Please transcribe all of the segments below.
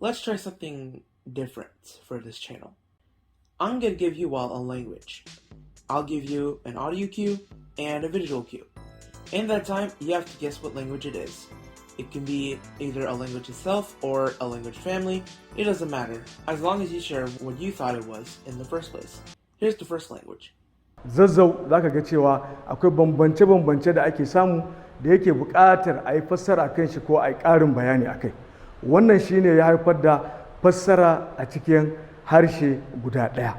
Let's try something different for this channel. I'm going to give you all a language. I'll give you an audio cue and a visual cue. In that time, you have to guess what language it is. It can be either a language itself or a language family. It doesn't matter, as long as you share what you thought it was in the first place. Here's the first language. Zazzau za ka ga cewa akwai bambance-bambance da ake samu da yake buƙatar a yi fassara kan shi ko a yi ƙarin bayani a kai. Wannan shi ne ya haifar da fassara a cikin harshe guda ɗaya.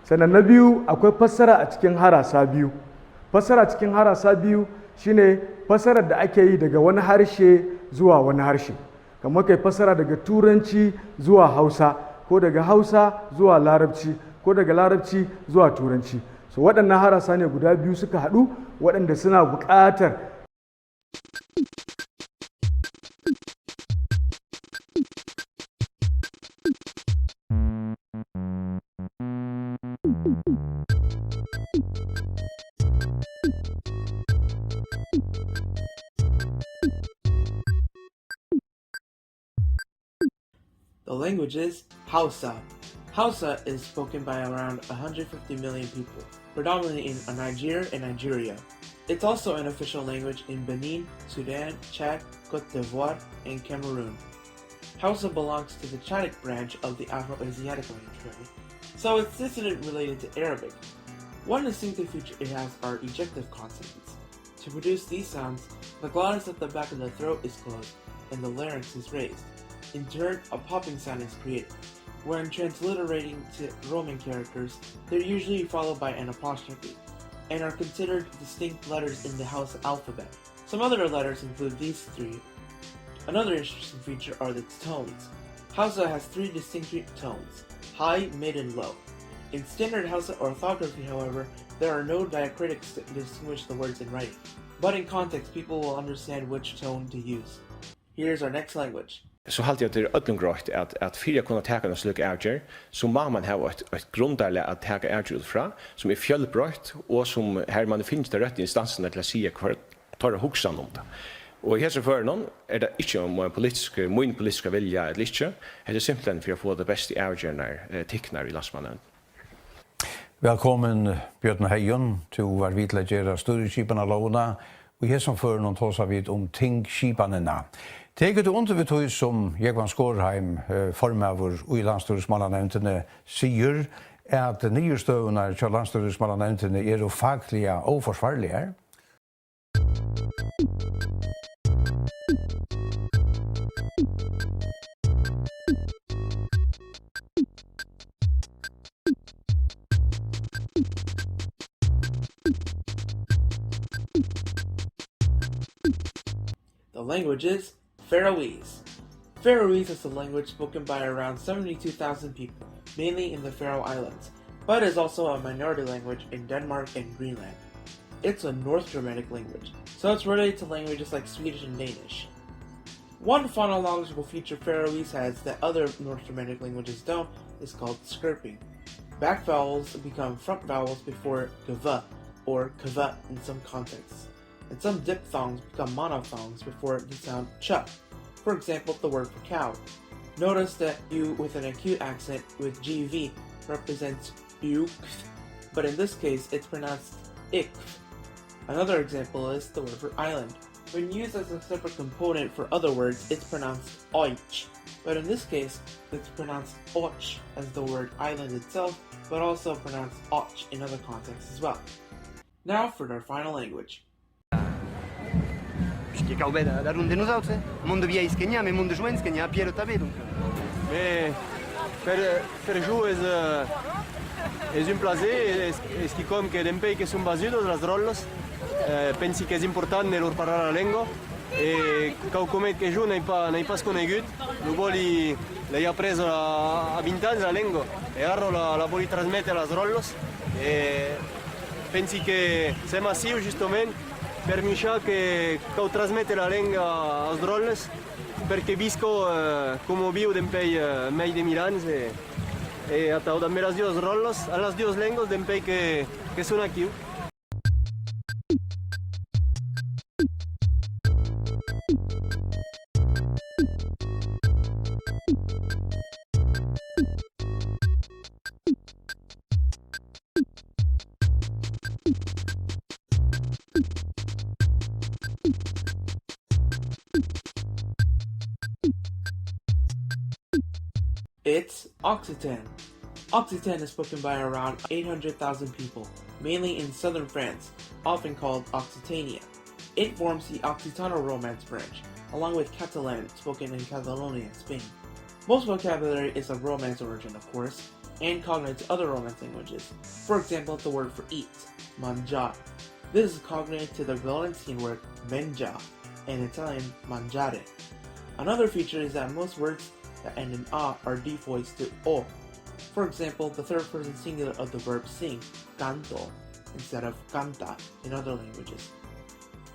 Sannan na biyu akwai fassara a cikin harasa biyu. Fassara cikin harasa biyu shi ne fassarar da ake yi daga wani harshe zuwa wani harshe. Kamar kai fassara daga Turanci zuwa Hausa, ko daga Hausa zuwa Larabci, ko daga Larabci zuwa Turanci. So waɗannan harasa ne guda biyu suka haɗu waɗanda suna buƙatar The language is Hausa. Hausa is spoken by around 150 million people, predominantly in Nigeria. It's also an official language in Benin, Sudan, Chad, Cote d'Ivoire, and Cameroon. Hausa belongs to the Chadic branch of the Afro-Asiatic language family, so it's distant related to Arabic. One distinctive feature it has are ejective consonants. To produce these sounds, the glottis at the back of the throat is closed and the larynx is raised. In turn, a popping sound is created. When transliterating to Roman characters, they're usually followed by an apostrophe, and are considered distinct letters in the Hausa alphabet. Some other letters include these three. Another interesting feature are its tones. Hausa has three distinct tones: high, mid, and low. In standard Hausa orthography, however, there are no diacritics to distinguish the words in writing. But in context, people will understand which tone to use. Here's our next language. Så halte jeg at det öllum grått at fyrir kunna taka en sluk avgjør, så må man ha et grundarlig at taka avgjør ut fra, som fjellbrøtt, og som her man finner det rett instansen til å si hva tar hoksan om det. Og i hese føren det ikke om min politiske vilja eller ikke, det simpelthen for å få det beste avgjørende tikkner i landsmannen. Velkommen Bjørn Heijon til å være vidtleggjere styreskipene lovene, og i hese føren tås vi om tingskipanene. Teget under vi tog som Jegvan Skårheim, formøver i landstyresmallanevntene, sier at nyestøvene til landstyresmallanevntene jo faglige og forsvarlige. The language is Faroese. Faroese is a language spoken by around 72,000 people, mainly in the Faroe Islands, but is also a minority language in Denmark and Greenland. It's a North Germanic language, so it's related to languages like Swedish and Danish. One phonological feature Faroese has that other North Germanic languages don't is called skirping. Back vowels become front vowels before gv or kv in some contexts, and some diphthongs become monophthongs before the sound ch. For example, the word for cow. Notice that U with an acute accent with GV represents UK, but in this case it's pronounced IK. Another example is the word for island. When used as a separate component for other words, it's pronounced oich, but in this case it's pronounced och as the word island itself, but also pronounced och in other contexts as well. Now for our final language. Che cau beda, dar unde nu zauce? Mondo via iskenia, me mondo joens kenia piero tabedum. Mais per jou es un placer, es que comme que dempei que son basidos las rollos, pensi que es important de lor parlar la lengua, e cau comet que jou n'ai pas conegut, lo voli l'hai appreso a 20 anys la lengua, e arro la voli trasmettere las rollos, e pensi che se massiu justament per mica che cau trasmette la lingua als rolles perché visco come viu dempei mei de Milans e atau da meras dios rollos a las dios lenguas dempei que son aquí. It's Occitan. Occitan is spoken by around 800,000 people, mainly in southern France, often called Occitania. It forms the Occitano-Romance branch, along with Catalan, spoken in Catalonia, Spain. Most vocabulary is of Romance origin, of course, and cognate to other Romance languages. For example, the word for eat, mangiare. This is cognate to the Valencian word menja, and Italian mangiare. Another feature is that most words that end in a are devoiced to o. For example, the third person singular of the verb sing, canto, instead of canta in other languages.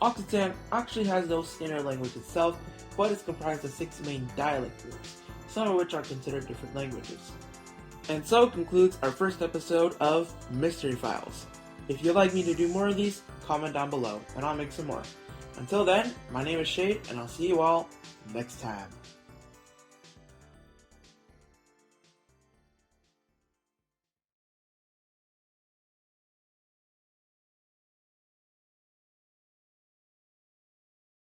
Occitan actually has no standard language itself, but is comprised of 6 main dialect groups, some of which are considered different languages. And so concludes our first episode of Mystery Files. If you'd like me to do more of these, comment down below, and I'll make some more. Until then, my name is Shade, and I'll see you all next time.